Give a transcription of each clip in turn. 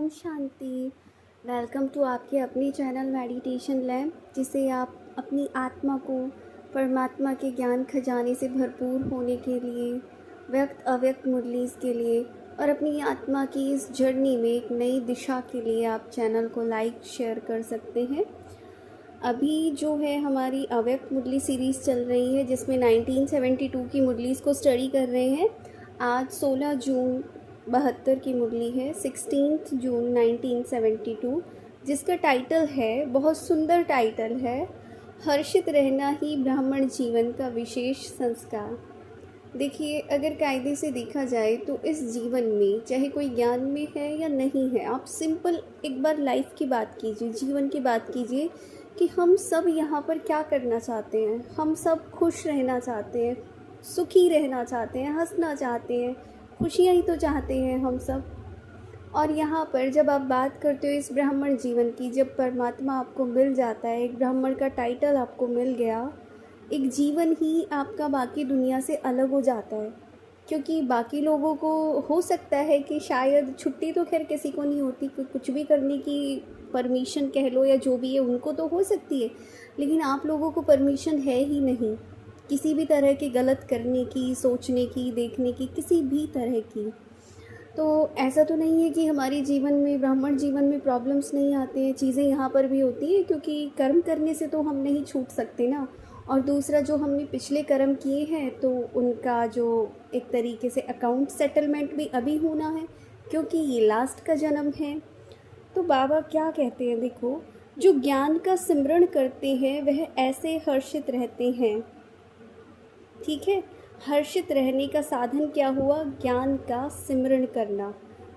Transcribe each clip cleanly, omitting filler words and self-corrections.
Om Shanti. Welcome to आपके अपने channel meditation lab, जिसे आप अपनी आत्मा को परमात्मा के ज्ञान खजाने से भरपूर होने के लिए, व्यक्त अव्यक्त मुरलीज़ के लिए और अपनी आत्मा की इस जर्नी में एक नई दिशा के लिए आप चैनल को लाइक शेयर कर सकते हैं। अभी जो है हमारी अव्यक्त मुरली सीरीज़ चल रही है, जिसमें 1972 की मुरलीज़ को स्टडी कर रहे हैं। आज 16 जून 72 की मुरली है, 16 जून 1972, जिसका टाइटल है, बहुत सुंदर टाइटल है, हर्षित रहना ही ब्राह्मण जीवन का विशेष संस्कार। देखिए, अगर कायदे से देखा जाए तो इस जीवन में चाहे कोई ज्ञान में है या नहीं है, आप सिंपल एक बार लाइफ की बात कीजिए, जीवन की बात कीजिए कि हम सब यहाँ पर क्या करना चाहते हैं। हम सब खुश रहना चाहते हैं, सुखी रहना चाहते हैं, हंसना चाहते हैं, खुशियाँ ही तो चाहते हैं हम सब। और यहाँ पर जब आप बात करते हो इस ब्राह्मण जीवन की, जब परमात्मा आपको मिल जाता है, एक ब्राह्मण का टाइटल आपको मिल गया, एक जीवन ही आपका बाकी दुनिया से अलग हो जाता है। क्योंकि बाकी लोगों को हो सकता है कि शायद छुट्टी तो खैर किसी को नहीं होती, कुछ भी करने की परमिशन कह लो या जो भी है, उनको तो हो सकती है, लेकिन आप लोगों को परमिशन है ही नहीं किसी भी तरह के गलत करने की, सोचने की, देखने की, किसी भी तरह की। तो ऐसा तो नहीं है कि हमारे जीवन में, ब्राह्मण जीवन में प्रॉब्लम्स नहीं आते हैं, चीज़ें यहाँ पर भी होती हैं, क्योंकि कर्म करने से तो हम नहीं छूट सकते ना। और दूसरा, जो हमने पिछले कर्म किए हैं तो उनका जो एक तरीके से अकाउंट सेटलमेंट भी अभी होना है, क्योंकि ये लास्ट का जन्म है। तो बाबा क्या कहते हैं, देखो, जो ज्ञान का सिमरण करते हैं वह ऐसे हर्षित रहते हैं। ठीक है, हर्षित रहने का साधन क्या हुआ? ज्ञान का सिमरण करना।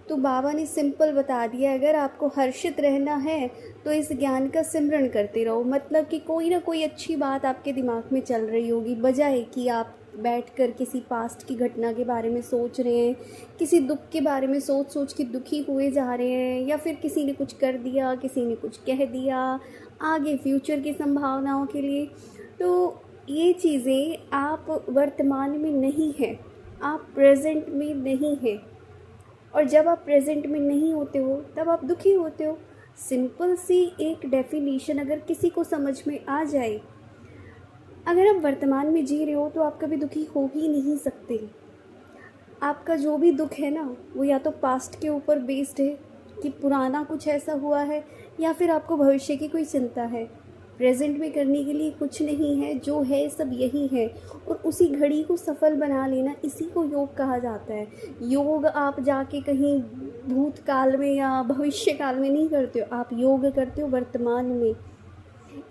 तो बाबा ने सिंपल बता दिया, अगर आपको हर्षित रहना है तो इस ज्ञान का सिमरण करते रहो। मतलब कि कोई ना कोई अच्छी बात आपके दिमाग में चल रही होगी, बजाय कि आप बैठकर किसी पास्ट की घटना के बारे में सोच रहे हैं, किसी दुख के बारे में सोच सोच के दुखी हुए जा रहे हैं, या फिर किसी ने कुछ कर दिया, किसी ने कुछ कह दिया, आगे फ्यूचर की संभावनाओं के लिए। तो ये चीज़ें आप वर्तमान में नहीं हैं, आप प्रेजेंट में नहीं हैं। और जब आप प्रेजेंट में नहीं होते हो तब आप दुखी होते हो। सिंपल सी एक डेफिनेशन अगर किसी को समझ में आ जाए, अगर आप वर्तमान में जी रहे हो तो आप कभी दुखी हो ही नहीं सकते। आपका जो भी दुख है ना, वो या तो पास्ट के ऊपर बेस्ड है कि पुराना कुछ ऐसा हुआ है, या फिर आपको भविष्य की कोई चिंता है। प्रेजेंट में करने के लिए कुछ नहीं है, जो है सब यही है। और उसी घड़ी को सफल बना लेना, इसी को योग कहा जाता है। योग आप जाके कहीं भूतकाल में या भविष्य काल में नहीं करते हो, आप योग करते हो वर्तमान में।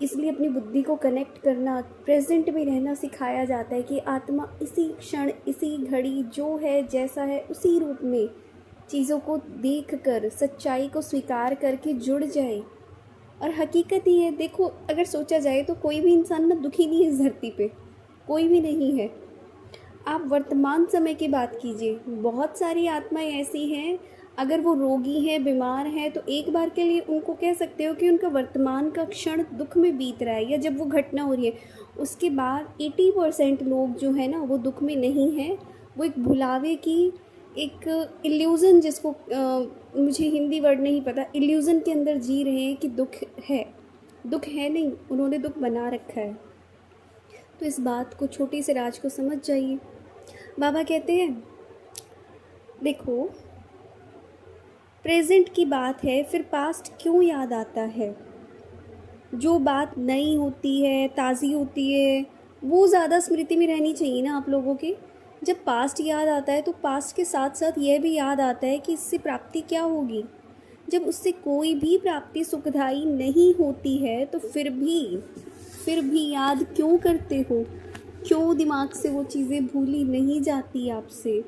इसलिए अपनी बुद्धि को कनेक्ट करना, प्रेजेंट में रहना सिखाया जाता है कि आत्मा इसी क्षण, इसी घड़ी जो है, जैसा है, उसी रूप में चीज़ों को देखकर, सच्चाई को स्वीकार करके जुड़ जाए। और हकीकत ही है, देखो, अगर सोचा जाए तो कोई भी इंसान ना दुखी नहीं है इस धरती पे, कोई भी नहीं है। आप वर्तमान समय की बात कीजिए, बहुत सारी आत्माएं ऐसी हैं, अगर वो रोगी हैं, बीमार हैं, तो एक बार के लिए उनको कह सकते हो कि उनका वर्तमान का क्षण दुख में बीत रहा है, या जब वो घटना हो रही है। उसके बाद 80% लोग जो है ना, वो दुख में नहीं हैं, वो एक भुलावे की, एक इल्यूज़न, जिसको मुझे हिंदी वर्ड नहीं पता, इल्यूज़न के अंदर जी रहे हैं कि दुख है। दुख है नहीं, उन्होंने दुख बना रखा है। तो इस बात को, छोटी से राज को समझ जाइए। बाबा कहते हैं, देखो, प्रेजेंट की बात है, फिर पास्ट क्यों याद आता है? जो बात नई होती है, ताज़ी होती है, वो ज़्यादा स्मृति में रहनी चाहिए ना आप लोगों के। जब पास्ट याद आता है तो पास्ट के साथ साथ यह भी याद आता है कि इससे प्राप्ति क्या होगी। जब उससे कोई भी प्राप्ति सुखदायी नहीं होती है तो फिर भी याद क्यों करते हो? क्यों दिमाग से वो चीज़ें भूली नहीं जाती आपसे?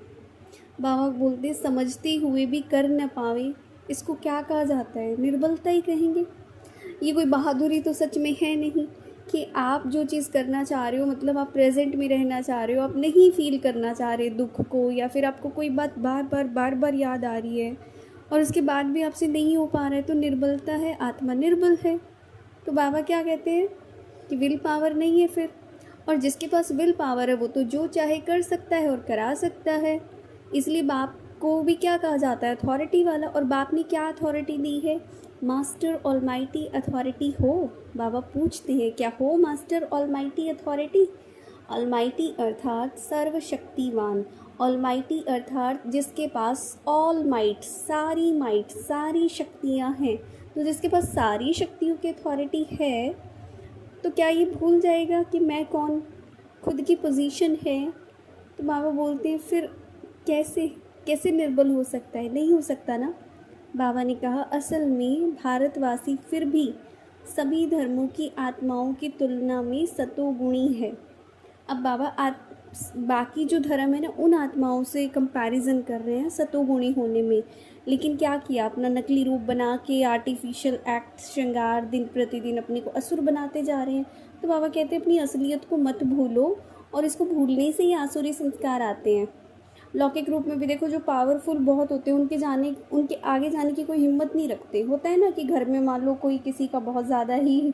बाबा बोलते, समझते हुए भी कर न पावे, इसको क्या कहा जाता है? निर्बलता ही कहेंगे। ये कोई बहादुरी तो सच में है नहीं कि आप जो चीज़ करना चाह रहे हो, मतलब आप प्रेजेंट में रहना चाह रहे हो, आप नहीं फील करना चाह रहे दुख को, या फिर आपको कोई बात बार बार याद आ रही है और उसके बाद भी आपसे नहीं हो पा रहा है, तो निर्बलता है, आत्मा निर्बल है। तो बाबा क्या कहते हैं कि विल पावर नहीं है फिर। और जिसके पास विल पावर है वो तो जो चाहे कर सकता है और करा सकता है। इसलिए बाप को भी क्या कहा जाता है, अथॉरिटी वाला। और बाप ने क्या अथॉरिटी दी है, मास्टर ऑलमाइटी अथॉरिटी हो। बाबा पूछते हैं क्या हो मास्टर ऑलमाइटी अथॉरिटी। ऑलमाइटी अर्थात सर्वशक्तिवान, ऑलमाइटी अर्थात जिसके पास ऑल माइट, सारी शक्तियाँ हैं। तो जिसके पास सारी शक्तियों की अथॉरिटी है तो क्या ये भूल जाएगा कि मैं कौन, खुद की पोजीशन है। तो बाबा बोलते हैं फिर कैसे निर्बल हो सकता है, नहीं हो सकता ना। बाबा ने कहा असल में भारतवासी फिर भी सभी धर्मों की आत्माओं की तुलना में सतोगुणी है। अब बाबा बाकी जो धर्म है ना उन आत्माओं से कंपैरिजन कर रहे हैं सतोगुणी होने में। लेकिन क्या किया, अपना नकली रूप बना के आर्टिफिशियल एक्ट श्रृंगार दिन प्रतिदिन अपने को असुर बनाते जा रहे हैं। तो बाबा कहते हैं अपनी असलियत को मत भूलो, और इसको भूलने से ही आसुरी संस्कार आते हैं। लौकिक रूप में भी देखो, जो पावरफुल बहुत होते हैं उनके आगे जाने की कोई हिम्मत नहीं रखते। होता है ना कि घर में मान लो कोई किसी का बहुत ज़्यादा ही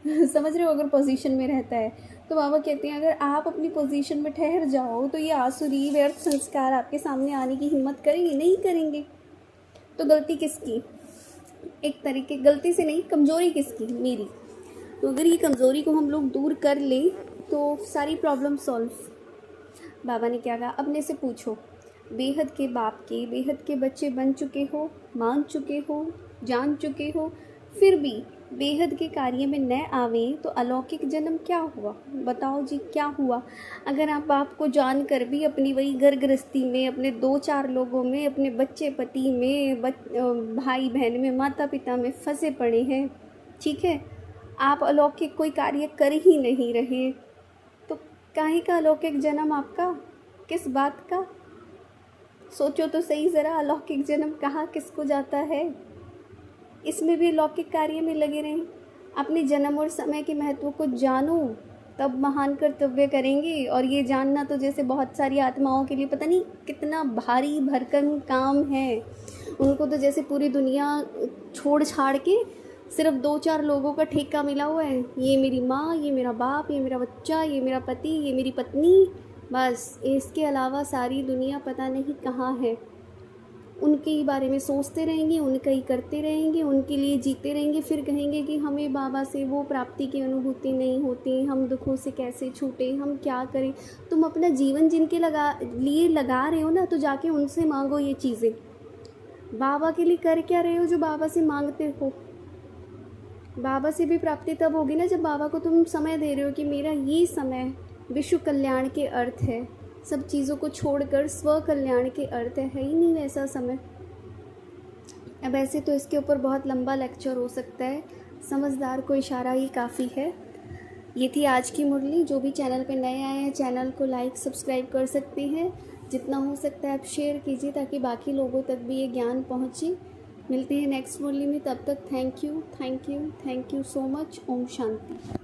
समझ रहे हो अगर पोजीशन में रहता है, तो बाबा कहते हैं अगर आप अपनी पोजीशन में ठहर जाओ तो ये आसुरी व्यर्थ संस्कार आपके सामने आने की हिम्मत करेंगे नहीं करेंगे। तो गलती किसकी, एक तरीके गलती से नहीं, कमज़ोरी किसकी, मेरी। तो अगर ये कमज़ोरी को हम लोग दूर कर लें तो सारी प्रॉब्लम सॉल्व। बाबा ने क्या कहा, अपने से पूछो, बेहद के बाप के बेहद के बच्चे बन चुके हो, मान चुके हो, जान चुके हो, फिर भी बेहद के कार्य में न आवे तो अलौकिक जन्म क्या हुआ, बताओ जी क्या हुआ। अगर आप बाप को जान कर भी अपनी वही घर गृहस्थी में, अपने 2-4 लोगों में, अपने बच्चे पति में, भाई बहन में, माता पिता में फंसे पड़े हैं, ठीक है, आप अलौकिक कोई कार्य कर ही नहीं रहे, तो काहे का अलौकिक जन्म आपका, किस बात का। सोचो तो सही ज़रा, अलौकिक जन्म कहाँ किसको जाता है। इसमें भी अलौकिक कार्य में लगे रहें। अपने जन्म और समय के महत्व को जानो, तब महान कर्तव्य करेंगे। और ये जानना तो जैसे बहुत सारी आत्माओं के लिए पता नहीं कितना भारी भरकम काम है। उनको तो जैसे पूरी दुनिया छोड़ छाड़ के सिर्फ 2-4 लोगों का ठेका मिला हुआ है, ये मेरी माँ, ये मेरा बाप, ये मेरा बच्चा, ये मेरा पति, ये मेरी पत्नी, बस। इसके अलावा सारी दुनिया पता नहीं कहाँ है। उनके ही बारे में सोचते रहेंगे, उनका ही करते रहेंगे, उनके लिए जीते रहेंगे, फिर कहेंगे कि हमें बाबा से वो प्राप्ति की अनुभूति नहीं होती, हम दुखों से कैसे छूटे, हम क्या करें। तुम अपना जीवन जिनके लिए लगा रहे हो ना, तो जाके उनसे मांगो ये चीज़ें। बाबा के लिए कर क्या रहे हो जो बाबा से मांगते हो। बाबा से भी प्राप्ति तब होगी ना जब बाबा को तुम समय दे रहे हो कि मेरा ये समय विश्व कल्याण के अर्थ है, सब चीज़ों को छोड़कर स्व कल्याण के अर्थ है ही नहीं वैसा समय। अब ऐसे तो इसके ऊपर बहुत लंबा लेक्चर हो सकता है, समझदार को इशारा ही काफ़ी है। ये थी आज की मुरली। जो भी चैनल पे नए आए हैं चैनल को लाइक सब्सक्राइब कर सकते हैं, जितना हो सकता है आप शेयर कीजिए ताकि बाकी लोगों तक भी ये ज्ञान पहुँचे। मिलते हैं नेक्स्ट मुरली में, तब तक thank you so much. Om Shanti.